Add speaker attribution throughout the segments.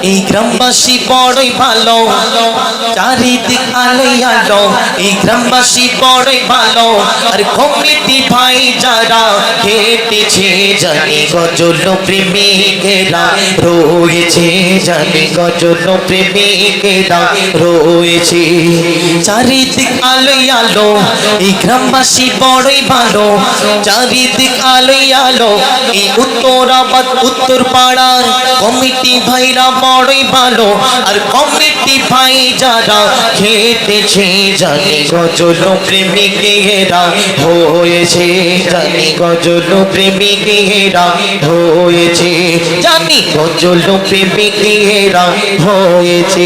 Speaker 1: এই গ্রামবাসী বড়ই ভালো, চারিদিক আলোয় আলো। এই গ্রামবাসী বড়ই ভালো, আর কমিটি ভাই যারা হেঁটেছে জানি গজল প্রেমিকেরা রয়েছে, জানি গজল প্রেমিকেরা রয়েছে। চারিদিক আলোয় আলো, এই গ্রামবাসী বড়ই ভালো, চারিদিক আলোয় আলো। এই উত্তরাবাদ উত্তর পাড়ার কমিটি ভাইরা বড়ই ভালো, আর কমিটি ভাই যারা খেটেছে জানি গজল প্রেমিকেরা হয়েছে, জানি গজল প্রেমিকেরা হয়েছে, জানি গজল প্রেমিকেরা হয়েছে,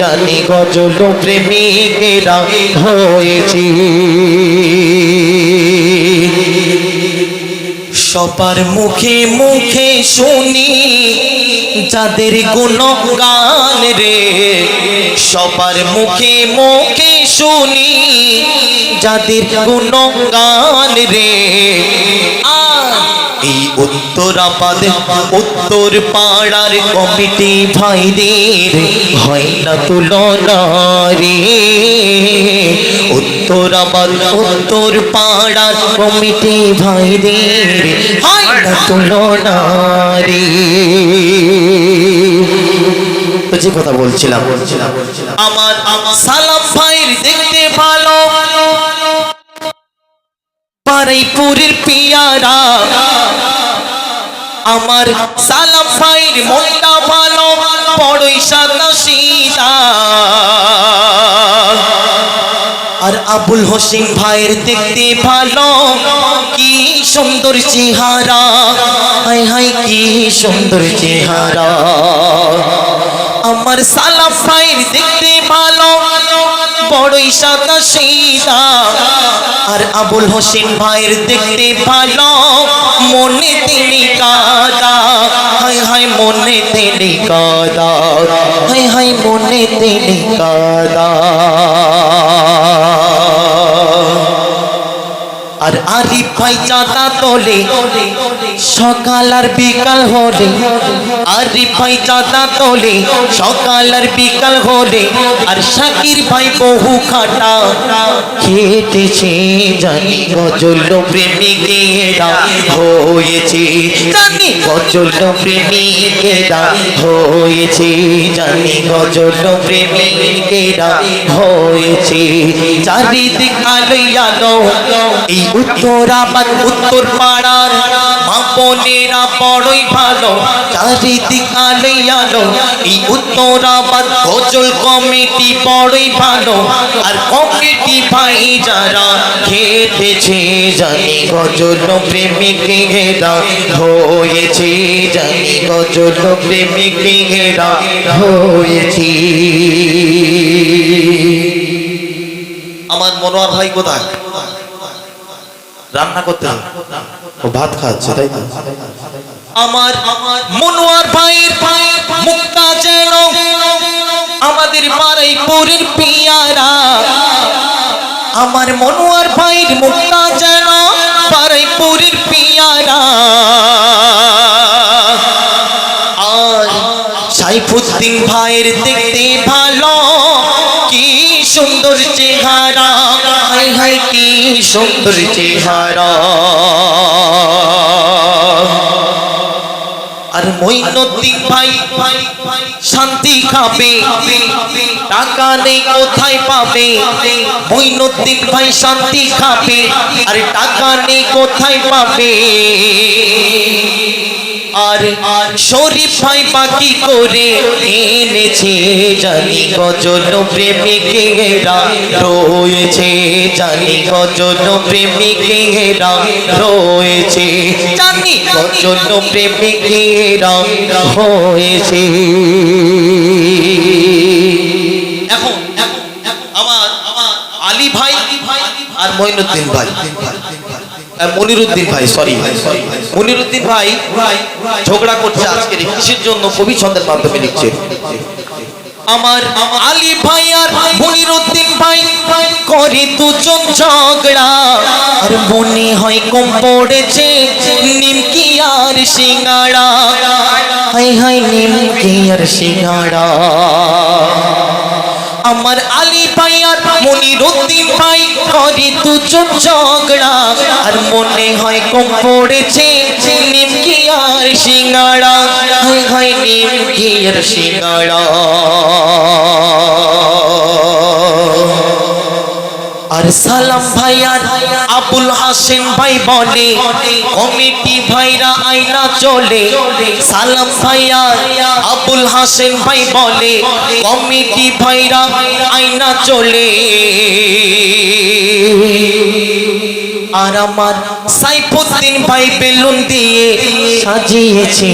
Speaker 1: জানি গজল প্রেমিকেরা হয়েছে। সবার মুখে মুখে শুনি যাদের গুণগান রে, সবার মুখে মুখে শুনি যাদের গুণগান রে। এই উত্তরাবাদ উত্তর পাড়ার কমিটি ভাইদের হয় না তুলনা রে। উত্তরাবাদ উত্তর পাড়ার কমিটি ভাইদের হয় না তুলনা রে। যে কথা বলছিলাম, আমার সালাম ভাইয়ের দেখতে ভালো, বারুইপুরের পিয়ারা। আমার সালাম ভাইয়ের মনটা ভালো, বড়ই সাদা সিধা। আর আবুল হোসেন ভাইয়ের দেখতে ভালো, কি সুন্দর চেহারা, হায় হায় কি সুন্দর চেহারা। আমার সালাম ভাইয়ের দেখতে ভালো, বড়ই সাদা সিধা। আর আবুল হোসেন ভাইয়ের দেখতে ভালো, মনে তিনি কাদা, হায় হায় মনে তিনি কাদা, হায় হায় মনে তিনি কাদা। আর আরিফ ভাই চাঁদা তোলে সকাল আর বিকাল হলে, আরিফ ভাই চাঁদা তোলে সকাল আর বিকাল হলে। আর শাকির ভাই বহু খাটা খেটেছে জানি গজল প্রেমিকেরা হয়েছে, জানি গজল প্রেমিকেরা হয়েছে, জানি গজল প্রেমিকেরা হয়েছে। চারিদিক আলোয় আলো, এই উত্তরাবাদ উত্তর পাড়ার মা বোনেরা বড়ই ভালো, চারিদিক আলোয় আলো। এই উত্তরাবাদ গজল কমিটি বড়ই ভালো, আর কমিটি ভাই যারা খেটেছে জানি গজল প্রেমিকেরা হয়েছে, জানি গজল প্রেমিকেরা হয়েছে। আমার মনোয়ার ভাই কোথায়? রান্না করতে হবে, ও ভাত খাচ্ছে তাই তো। আমার মনোয়ার ভাইয়ের মুক্তা যেন আমাদের বারুইপুরের পিয়ারা। আমার মনোয়ার ভাইয়ের মুক্তা যেন বারুইপুরের পিয়ারা। আর সাইফুদ্দিন ভাইয়ের দেখতে ভালো, কি সুন্দর চেহারা, হায় হায় কি সুন্দর চেহারা। আর মঈনুদ্দিন ভাই শান্তি খাবে, টাকা নেই কোথায় পাবে। মঈনুদ্দিন ভাই শান্তি খাবে, আর টাকা নেই কোথায় পাবে। আর শরীফ ভাই বাকি করে এনেছে জানি গজল প্রেমিকেরা রয়েছে, জানি গজল প্রেমিকেরা রয়েছে, জানি গজল প্রেমিকেরা হয়েছে। এখন আমার আলী ভাই আর মঈনুদ্দিন ভাই, মনিরুদ্দিন ভাই, সরি মনিরুদ্দিন ভাই ঝগড়া করছে আজকে কিসের জন্য, কবি ছন্দের মাধ্যমে লিখছে। আমার আলী ভাই আর মনিরুদ্দিন ভাই করে দুজন ঝগড়া, আর মনে হয় কম পড়েছে নিমকি আর সিঙ্গাড়া। হাই হাই নিমকি আর সিঙ্গাড়া আমার আলী ভাই আর মনিরুদ্দিন ভাই করে দুজন ঝগড়া আর মনে হয় কম পড়েছে নিমকি আর সিঙ্গাড়া হাই হাই নিমকি আর সিঙ্গাড়া আর সালাম ভাই আর আবুল হাসেন ভাই বলে কমিটি ভাইরা আইনা চলে সালাম ভাই আর আবুল হাসেন ভাই বলে কমিটি ভাইরা আইনা চলে আর আমার সাইফুদ্দিন ভাই বেলুন দিয়ে সাজিয়েছে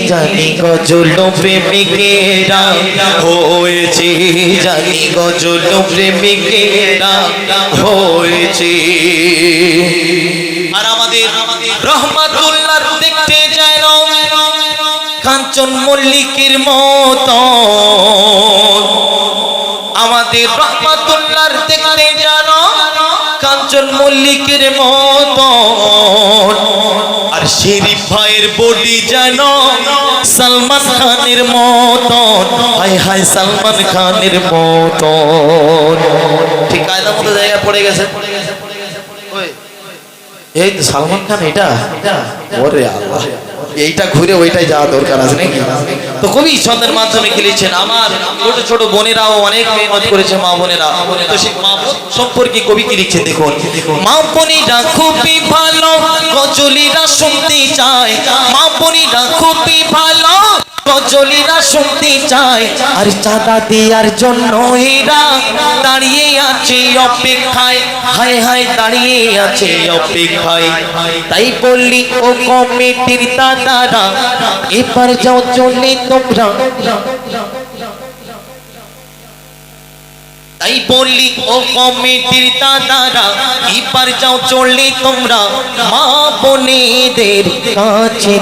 Speaker 1: জানি গজল প্রেমিকেরা হয়েছে জানি গজল প্রেমিকেরা হয়েছে আর আমাদের রহমাতুল্লাহ দেখতে যেন কাঞ্চন মল্লিকের মতো আমাদের রহমাতুল্লাহ দেখতে যেন কাঞ্চন মল্লিকের মতো আর শরীফ ভাইয়ের বডি যেন সালমান খানের মতো হাই হাই সালমান খানের মতো ঠিক কায়দা মতো জায়গা পড়ে গেছে এই তো সালমান খান এটা ওরে আল্লাহ এইটা ঘুরে ওইটাই যাওয়া দরকার আছে নাকি তো কবি ছন্দের মাধ্যমে খেলেছেন আমার ছোট ছোট বোনেরাও অনেক মেহনত করেছে মা বোনেরা তো সেই মা বোন সম্পর্কে কবি কি লিখছে দেখুন মা বোনেরা খুবই ভালো গজলিরা শুনতে চায় মা বোনেরা খুবই ভালো গজলিরা শুনতে চায় আর চাঁদা দেওয়ার জন্য এরা দাঁড়িয়ে আছে অপেক্ষায় হায় হায় দাঁড়িয়ে আছে অপেক্ষায় তাই বললি ও কমিটির দাদারা এবার যাও চলে তোমরা তাই বললি ও কমিটির দাদারা এবার যাও চলে তোমরা মা বোনেদের কাছে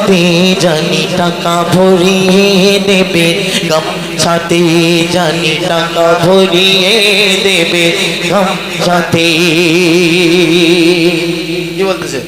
Speaker 1: জানি টাকা ভরিয়ে দেবে গামছাতে জানি টাকা ভরিয়ে দেবে গামছাতে কি বলতেছে